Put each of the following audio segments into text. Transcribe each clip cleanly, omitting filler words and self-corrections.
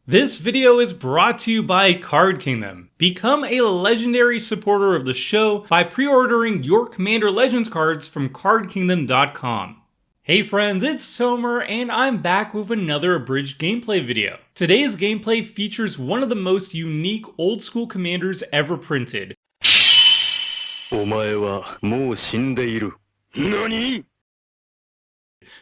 This video is brought to you by Card Kingdom. Become a legendary supporter of the show by pre-ordering your Commander Legends cards from cardkingdom.com. Hey friends, it's Tomer and I'm back with another Abridged gameplay video. Today's gameplay features one of the most unique old school commanders ever printed. お前はもう死んでいる。何?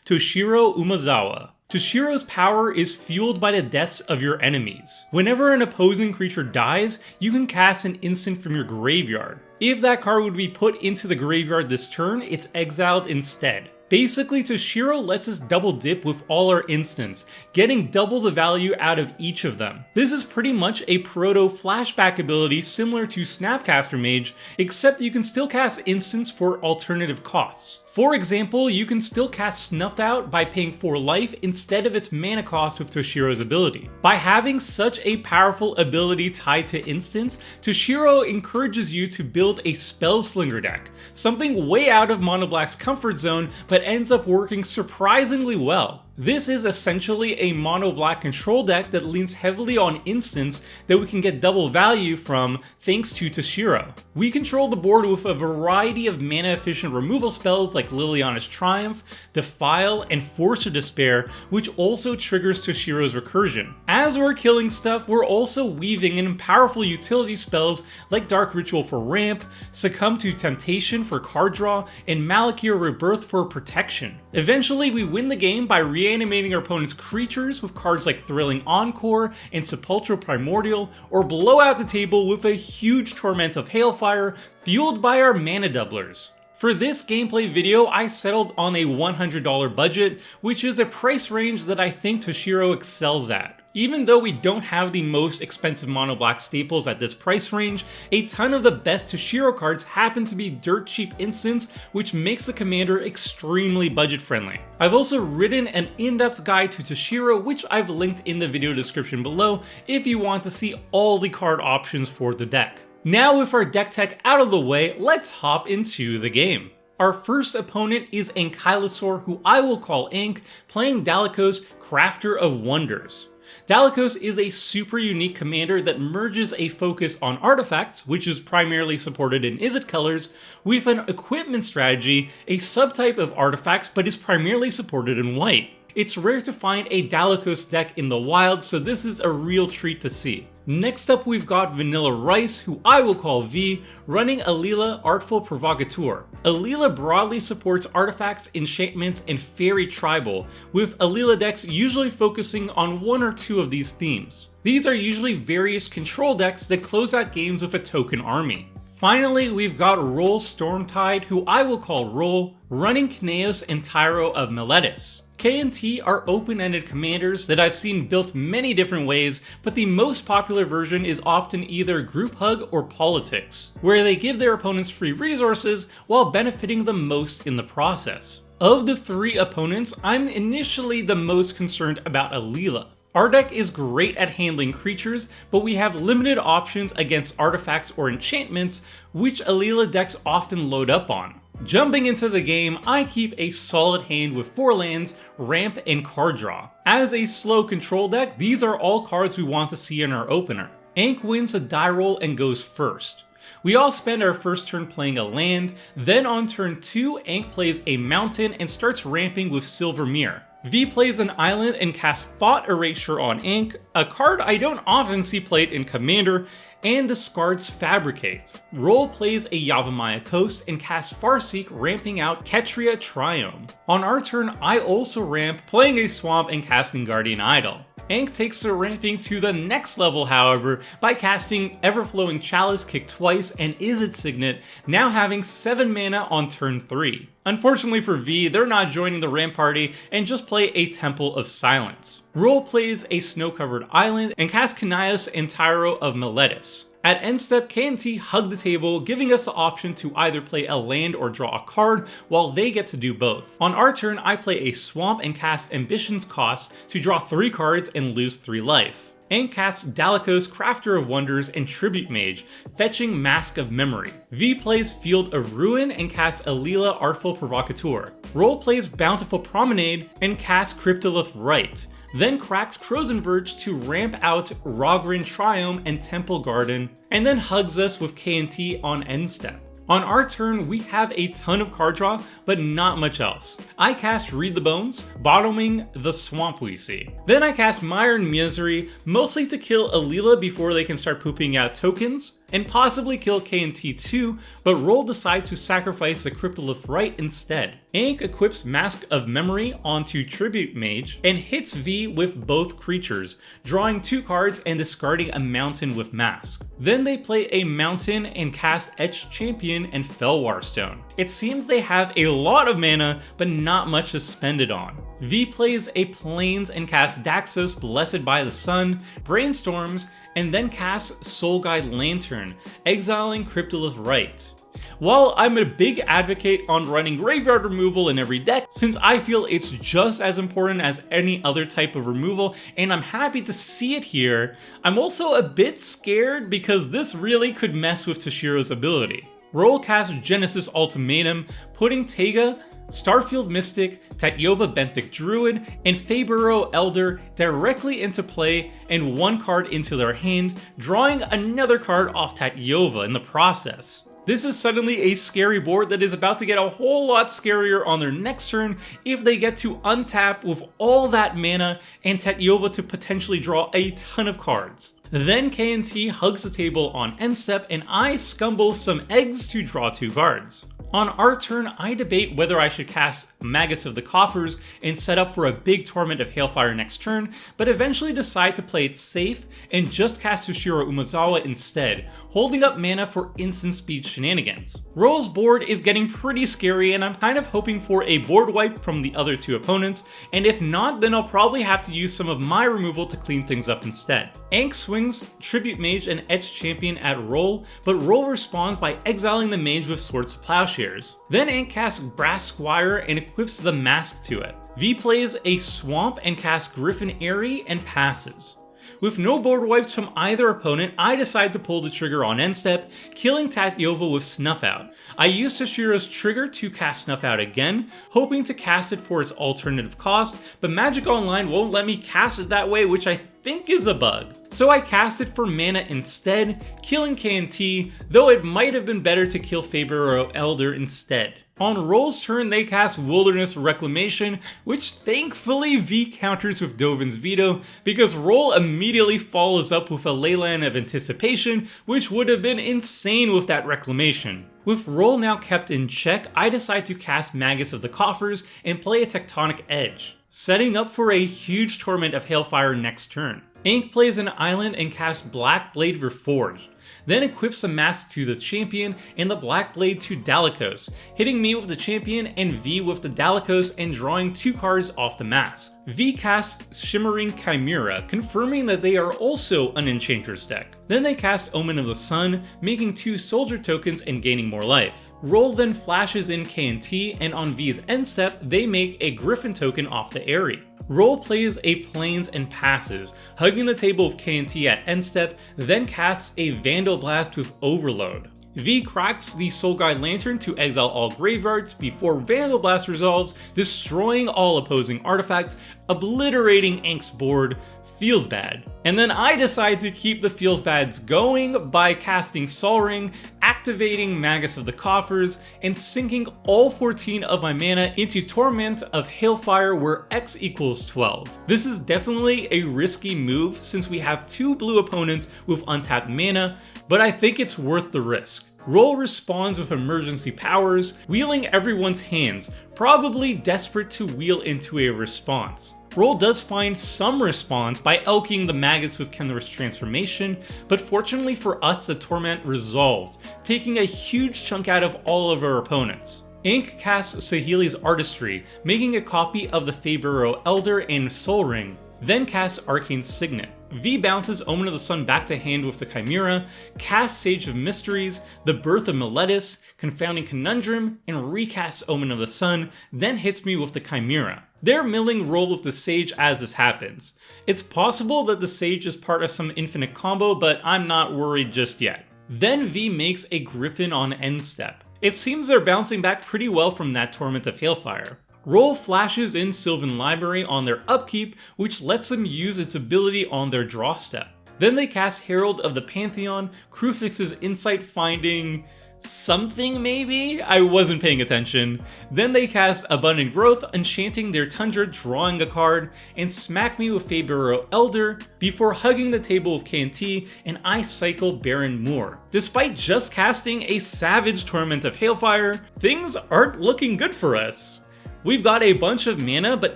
Toshiro Umezawa. Toshiro's power is fueled by the deaths of your enemies. Whenever an opposing creature dies, you can cast an instant from your graveyard. If that card would be put into the graveyard this turn, it's exiled instead. Basically, Toshiro lets us double dip with all our instants, getting double the value out of each of them. This is pretty much a proto flashback ability similar to Snapcaster Mage, except you can still cast instants for alternative costs. For example, you can still cast Snuff Out by paying 4 life instead of its mana cost with Toshiro's ability. By having such a powerful ability tied to instants, Toshiro encourages you to build a Spellslinger deck, something way out of Mono Black's comfort zone but ends up working surprisingly well. This is essentially a Mono Black control deck that leans heavily on instants that we can get double value from thanks to Toshiro. We control the board with a variety of mana efficient removal spells like Liliana's Triumph, Defile, and Force of Despair, which also triggers Toshiro's recursion. As we're killing stuff, we're also weaving in powerful utility spells like Dark Ritual for ramp, Succumb to Temptation for card draw, and Malakir Rebirth for protection. Eventually, we win the game by reanimating our opponent's creatures with cards like Thrilling Encore and Sepulchral Primordial, or blow out the table with a huge torrent of Hailfire fueled by our mana doublers. For this gameplay video, I settled on a $100 budget, which is a price range that I think Toshiro excels at. Even though we don't have the most expensive Mono Black staples at this price range, a ton of the best Toshiro cards happen to be dirt cheap instants, which makes the commander extremely budget friendly. I've also written an in-depth guide to Toshiro, which I've linked in the video description below if you want to see all the card options for the deck. Now with our deck tech out of the way, let's hop into the game. Our first opponent is Ankylosaur, who I will call Ank, playing Dalakos, Crafter of Wonders. Dalakos is a super unique commander that merges a focus on artifacts, which is primarily supported in Izzet colors, with an equipment strategy, a subtype of artifacts but is primarily supported in white. It's rare to find a Dalakos deck in the wild, so this is a real treat to see. Next up we've got Vanilla Rice, who I will call V, running Alila Artful Provocateur. Alila broadly supports artifacts, enchantments, and fairy tribal, with Alila decks usually focusing on one or two of these themes. These are usually various control decks that close out games with a token army. Finally, we've got Roll Stormtide, who I will call Roll, running Kneos and Tyro of Meletis. K and T are open-ended commanders that I've seen built many different ways, but the most popular version is often either Group Hug or Politics, where they give their opponents free resources while benefiting them most in the process. Of the 3 opponents, I'm initially the most concerned about Alila. Our deck is great at handling creatures, but we have limited options against artifacts or enchantments, which Alila decks often load up on. Jumping into the game, I keep a solid hand with 4 lands, ramp, and card draw. As a slow control deck, these are all cards we want to see in our opener. Ank wins a die roll and goes first. We all spend our first turn playing a land, then on turn 2, Ank plays a mountain and starts ramping with Silver Mirror. V plays an island and casts Thought Erasure on Ank, a card I don't often see played in Commander, and discards Fabricate. Roll plays a Yavimaya Coast and casts Farseek, ramping out Ketria Triome. On our turn, I also ramp, playing a Swamp and casting Guardian Idol. Ank takes the ramping to the next level, however, by casting Everflowing Chalice, kick twice, and Izzet Signet, now having 7 mana on turn 3. Unfortunately for V, they're not joining the ramp party and just play a Temple of Silence. Roll plays a snow-covered island and casts Knios and Tyro of Meletis. At end step, K and T hug the table, giving us the option to either play a land or draw a card, while they get to do both. On our turn, I play a Swamp and cast Ambition's Cost to draw 3 cards and lose 3 life. Ank casts Dalakos, Crafter of Wonders, and Tribute Mage, fetching Mask of Memory. V plays Field of Ruin and casts Alila Artful Provocateur. Roll plays Bountiful Promenade and casts Cryptolith Rite. then cracks Frozen Verge to ramp out Rogrin Triome and Temple Garden, and then hugs us with K&T on end step. On our turn, we have a ton of card draw, but not much else. I cast Read the Bones, bottoming the swamp we see. Then I cast Mire and Misery, mostly to kill Alila before they can start pooping out tokens, and possibly kill K&T too, but Roll decides to sacrifice the Cryptolith Rite instead. Ink equips Mask of Memory onto Tribute Mage, and hits V with both creatures, drawing 2 cards and discarding a mountain with Mask. Then they play a mountain and cast Etched Champion and Felwar Stone. It seems they have a lot of mana, but not much to spend it on. V plays a Plains and casts Daxos Blessed by the Sun, brainstorms, and then casts Soul Guide Lantern, exiling Cryptolith Rite. While I'm a big advocate on running graveyard removal in every deck, since I feel it's just as important as any other type of removal, and I'm happy to see it here, I'm also a bit scared because this really could mess with Toshiro's ability. Roll casts Genesis Ultimatum, putting Tega, Starfield Mystic, Tatyova Benthic Druid, and Faburo Elder directly into play and 1 card into their hand, drawing another card off Tatyova in the process. This is suddenly a scary board that is about to get a whole lot scarier on their next turn if they get to untap with all that mana and Tatyova to potentially draw a ton of cards. Then K&T hugs the table on end step and I scumble some eggs to draw 2 cards. On our turn, I debate whether I should cast Magus of the Coffers and set up for a big Torment of Hailfire next turn, but eventually decide to play it safe and just cast Toshiro Umezawa instead, holding up mana for instant speed shenanigans. Roll's board is getting pretty scary and I'm kind of hoping for a board wipe from the other 2 opponents, and if not, then I'll probably have to use some of my removal to clean things up instead. Ank swings Tribute Mage and Etched Champion at Roll, but Roll responds by exiling the mage with Swords to Plowshares. Then Ant casts Brass Squire and equips the Mask to it. V plays a Swamp and casts Griffin Airy and passes. With no board wipes from either opponent, I decide to pull the trigger on end step, killing Tatyova with Snuff Out. I use Toshiro's trigger to cast Snuff Out again, hoping to cast it for its alternative cost, but Magic Online won't let me cast it that way, which I think is a bug. So I cast it for mana instead, killing K&T, though it might have been better to kill Faburo Elder instead. On Roll's turn, they cast Wilderness Reclamation, which thankfully V counters with Dovin's Veto, because Roll immediately follows up with a Leyline of Anticipation, which would have been insane with that Reclamation. With Roll now kept in check, I decide to cast Magus of the Coffers and play a Tectonic Edge, setting up for a huge Torment of Hailfire next turn. Ink plays an island and casts Black Blade Reforged, then equips the Mask to the Champion and the Black Blade to Dalekos, hitting me with the Champion and V with the Dalekos and drawing 2 cards off the Mask. V casts Shimmering Chimera, confirming that they are also an Enchantress deck. Then they cast Omen of the Sun, making 2 Soldier tokens and gaining more life. Roll then flashes in K&T, and on V's end step, they make a Griffin token off the Airy. Roll plays a Plains and passes, hugging the table with K&T at end step, then casts a Vandal Blast with Overload. V cracks the Soul Guide Lantern to exile all graveyards before Vandal Blast resolves, destroying all opposing artifacts, obliterating Ink's board. Feels bad. And then I decide to keep the feels bads going by casting Sol Ring, activating Magus of the Coffers, and sinking all 14 of my mana into Torment of Hailfire where X equals 12. This is definitely a risky move since we have 2 blue opponents with untapped mana, but I think it's worth the risk. Roll responds with emergency powers, wheeling everyone's hands, probably desperate to wheel into a response. Roll does find some response by elking the Magus with Kenrith's Transformation, but fortunately for us the Torment resolves, taking a huge chunk out of all of our opponents. Ink casts Saheeli's Artistry, making a copy of the Faburo Elder and Sol Ring, then casts Arcane Signet. V bounces Omen of the Sun back to hand with the Chimera, casts Sage of Mysteries, the Birth of Meletis, Confounding Conundrum, and recasts Omen of the Sun, then hits me with the Chimera. They're milling Roll with the Sage as this happens. It's possible that the Sage is part of some infinite combo, but I'm not worried just yet. Then V makes a Griffin on end step. It seems they're bouncing back pretty well from that Torment of Hailfire. Roll flashes in Sylvan Library on their upkeep, which lets them use its ability on their draw step. Then they cast Herald of the Pantheon, Crufix's Insight Finding something maybe? I wasn't paying attention. Then they cast Abundant Growth, enchanting their Tundra, drawing a card, and smack me with Faeburrow Elder before hugging the table of K&T, and I cycle Baron Moore. Despite just casting a Savage Torment of Hailfire, things aren't looking good for us. We've got a bunch of mana, but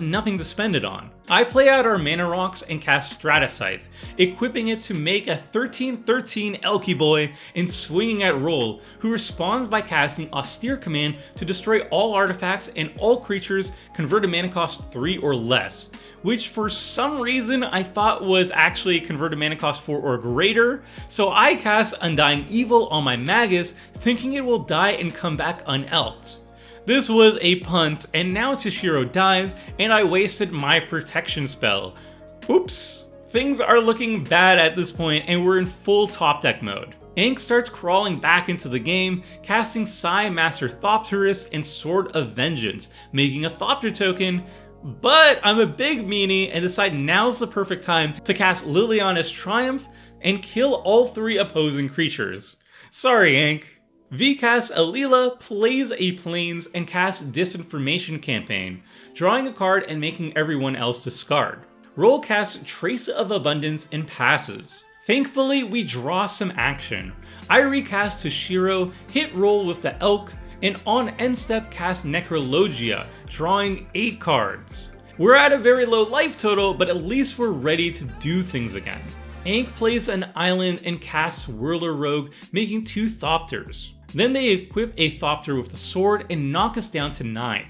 nothing to spend it on. I play out our mana rocks and cast Stratascythe, equipping it to make a 13/13 Elky Boy and swinging at Roll, who responds by casting Austere Command to destroy all artifacts and all creatures converted mana cost 3 or less, which for some reason I thought was actually converted mana cost 4 or greater, so I cast Undying Evil on my Magus, thinking it will die and come back unelked. This was a punt, and now Toshiro dies, and I wasted my protection spell. Oops. Things are looking bad at this point, and we're in full top deck mode. Ink starts crawling back into the game, casting Psy Master Thopterus and Sword of Vengeance, making a Thopter token, but I'm a big meanie and decide now's the perfect time to cast Liliana's Triumph and kill all 3 opposing creatures. Sorry, Ink. V casts Alila, plays a Plains, and casts Disinformation Campaign, drawing a card and making everyone else discard. Roll casts Trace of Abundance and passes. Thankfully, we draw some action. I recast Toshiro, hit Roll with the Elk, and on end step cast Necrologia, drawing 8 cards. We're at a very low life total, but at least we're ready to do things again. Ink plays an island and casts Whirler Rogue, making 2 Thopters. Then they equip a Thopter with the sword and knock us down to 9.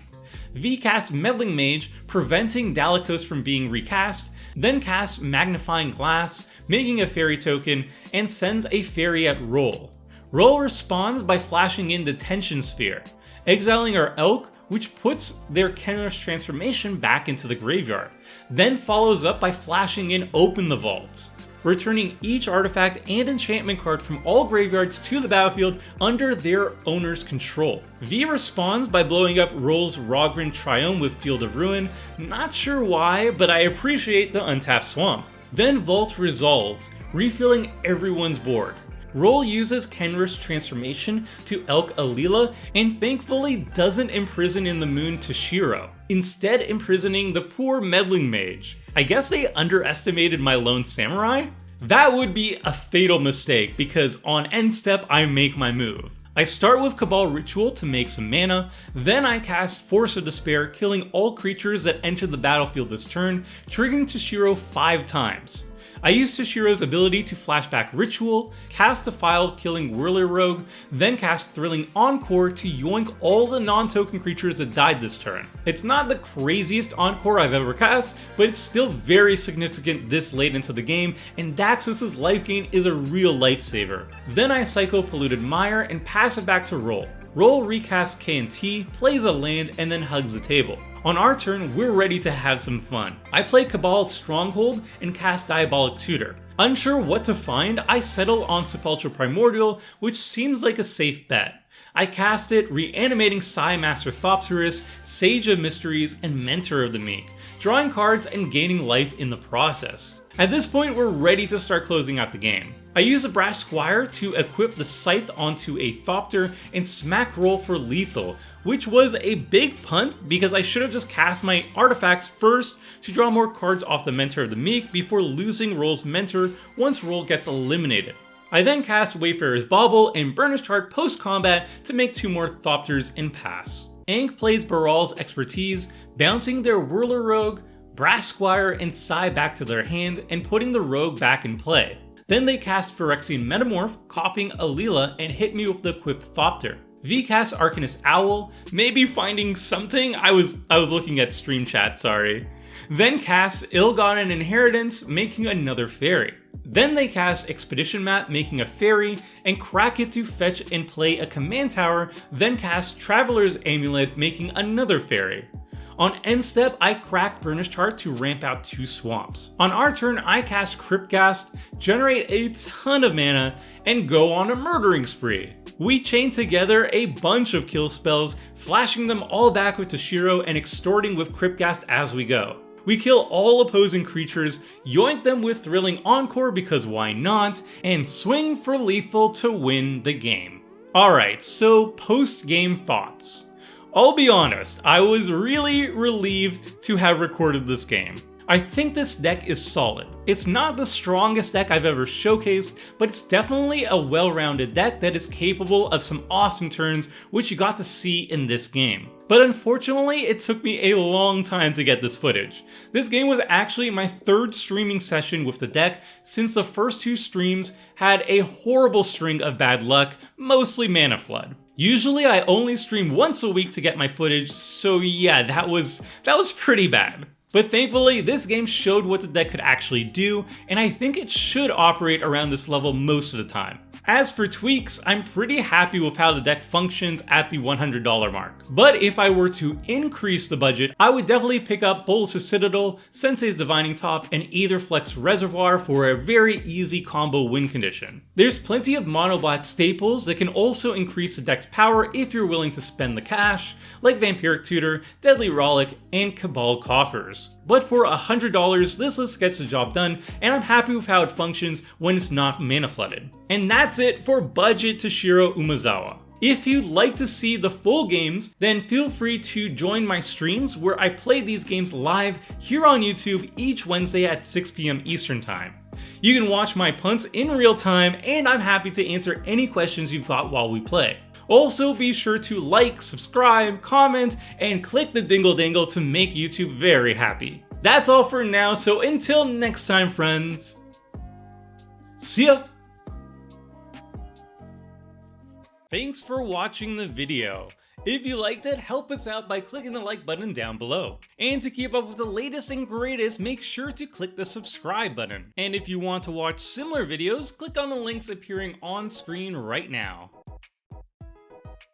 V casts Meddling Mage, preventing Dalekos from being recast, then casts Magnifying Glass, making a fairy token, and sends a fairy at Roll. Roll responds by flashing in Detention Sphere, exiling our Elk, which puts their Kenrith's transformation back into the graveyard, then follows up by flashing in Open the Vaults, returning each artifact and enchantment card from all graveyards to the battlefield under their owner's control. V responds by blowing up Roll's Rogren Triome with Field of Ruin, not sure why, but I appreciate the untapped swamp. Then Vault resolves, refilling everyone's board. Roll uses Kenrith's transformation to Elk Alila and thankfully doesn't imprison in the moon Toshiro, instead imprisoning the poor Meddling Mage. I guess they underestimated my Lone Samurai? That would be a fatal mistake because on end step I make my move. I start with Cabal Ritual to make some mana, then I cast Force of Despair, killing all creatures that enter the battlefield this turn, triggering Toshiro 5 times. I use Toshiro's ability to flashback Ritual, cast Defile, killing Whirler Rogue, then cast Thrilling Encore to yoink all the non-token creatures that died this turn. It's not the craziest Encore I've ever cast, but it's still very significant this late into the game, and Daxos' life gain is a real lifesaver. Then I cycle Polluted Mire and pass it back to Roll. Roll recasts K&T, plays a land, and then hugs the table. On our turn, we're ready to have some fun. I play Cabal Stronghold and cast Diabolic Tutor. Unsure what to find, I settle on Sepulchral Primordial, which seems like a safe bet. I cast it, reanimating Psy Master Thopterus, Sage of Mysteries, and Mentor of the Meek, drawing cards and gaining life in the process. At this point, we're ready to start closing out the game. I use a Brass Squire to equip the Scythe onto a Thopter and smack Roll for lethal, which was a big punt because I should have just cast my artifacts first to draw more cards off the Mentor of the Meek before losing Roll's Mentor once Roll gets eliminated. I then cast Wayfarer's Bauble and Burnished Heart post-combat to make 2 more Thopters and pass. Ink plays Baral's Expertise, bouncing their Whirler Rogue, Brass Squire, and Psy back to their hand and putting the Rogue back in play. Then they cast Phyrexian Metamorph, copying Alila, and hit me with the equipped Thopter. V casts Arcanist Owl, maybe finding something? I was looking at stream chat, sorry. Then casts Ill-Gotten Inheritance, making another fairy. Then they cast Expedition Map, making a fairy, and crack it to fetch and play a command tower, then cast Traveler's Amulet, making another fairy. On end step, I crack Burnished Heart to ramp out 2 swamps. On our turn, I cast Cryptghast, generate a ton of mana, and go on a murdering spree. We chain together a bunch of kill spells, flashing them all back with Toshiro and extorting with Cryptghast as we go. We kill all opposing creatures, yoink them with Thrilling Encore because why not, and swing for lethal to win the game. Alright, so post-game thoughts. I'll be honest, I was really relieved to have recorded this game. I think this deck is solid. It's not the strongest deck I've ever showcased, but it's definitely a well-rounded deck that is capable of some awesome turns, which you got to see in this game. But unfortunately, it took me a long time to get this footage. This game was actually my 3rd streaming session with the deck, since the first 2 streams had a horrible string of bad luck, mostly mana flood. Usually I only stream once a week to get my footage, so yeah, that was pretty bad. But thankfully, this game showed what the deck could actually do, and I think it should operate around this level most of the time. As for tweaks, I'm pretty happy with how the deck functions at the $100 mark. But if I were to increase the budget, I would definitely pick up Bolas' Citadel, Sensei's Divining Top, and Aetherflex Reservoir for a very easy combo win condition. There's plenty of mono-black staples that can also increase the deck's power if you're willing to spend the cash, like Vampiric Tutor, Deadly Rollick, and Cabal Coffers. But for $100, this list gets the job done, and I'm happy with how it functions when it's not mana flooded. And that's it for Budget Toshiro Umezawa. If you'd like to see the full games, then feel free to join my streams where I play these games live here on YouTube each Wednesday at 6 p.m. Eastern Time. You can watch my punts in real time, and I'm happy to answer any questions you've got while we play. Also, be sure to like, subscribe, comment, and click the dingle dangle to make YouTube very happy. That's all for now, so until next time, friends, see ya! Thanks for watching the video. If you liked it, help us out by clicking the like button down below. And to keep up with the latest and greatest, make sure to click the subscribe button. And if you want to watch similar videos, click on the links appearing on screen right now.